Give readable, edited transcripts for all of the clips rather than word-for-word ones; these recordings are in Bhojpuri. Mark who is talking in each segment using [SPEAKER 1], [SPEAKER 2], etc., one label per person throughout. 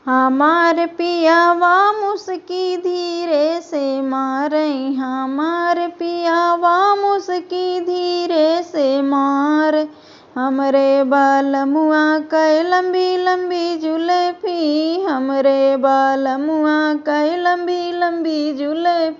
[SPEAKER 1] हमार पियावा मुस्की धीरे से मारे, हमार पियावा मुस्की धीरे से मार। हमरे बालमुआ कै लंबी लंबी जुल्फी, हमरे बालमुआ कै लंबी लंबी जुल्फी,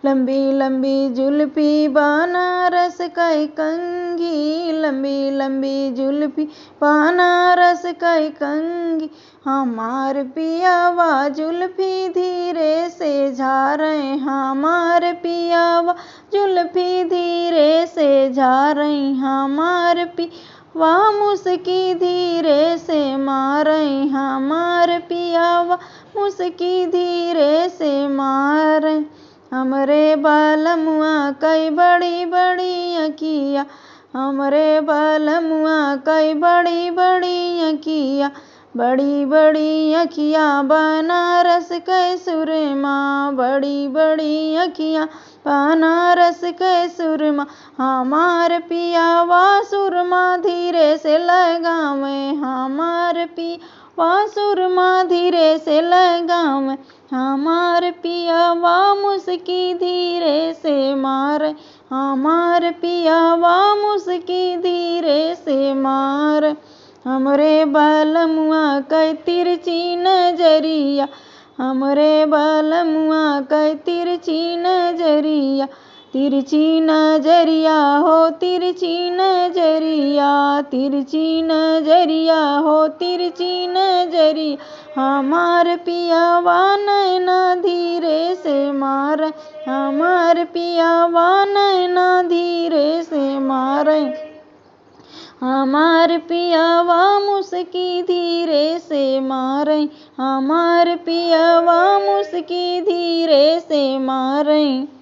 [SPEAKER 1] लंबी लंबी जुल्फी बनारस कै कंघी, लंबी लंबी जुल्फी बनारस कै कंघी। हमार पियावा जुल्फी धीरे से झारे, हमार पियावा जुल्फी धीरे से झारे। हमार पियावा मुस्की धीरे से मारे, हमार पियावा मुस्की धीरे से मारे। हमरे बालमुआ कै बड़ी बड़ी अखिया, हमरे बालमुआ कै बड़ी बड़ी अखिया, बड़ी बड़ी अखिया बनारस कै सुरमा, बड़ी बड़ी अखिया बनारस कै सुरमा। हमार पियावा सुरमा धीरे से लगावे, हमार पियावा सुरमा धीरे से लगावे। हमार पियावा मुस्की धीरे से मारे, हमार पियावा मुस्की धीरे से मारे। हमरे बालमुआ कै तिरछी नजरिया, हमरे बालमुआ कै तिरछी नजरिया, तिरछी नजरिया हो तिरछी नजरिया, तिरछी नजरिया हो तिरछी नजरिया। हमार पियावा नैना धीरे से मारे, हमार पियावा नैना धीरे से मारे। हमार पियावा मुस्की धीरे से मारे, हमार पियावा मुस्की धीरे से मारे।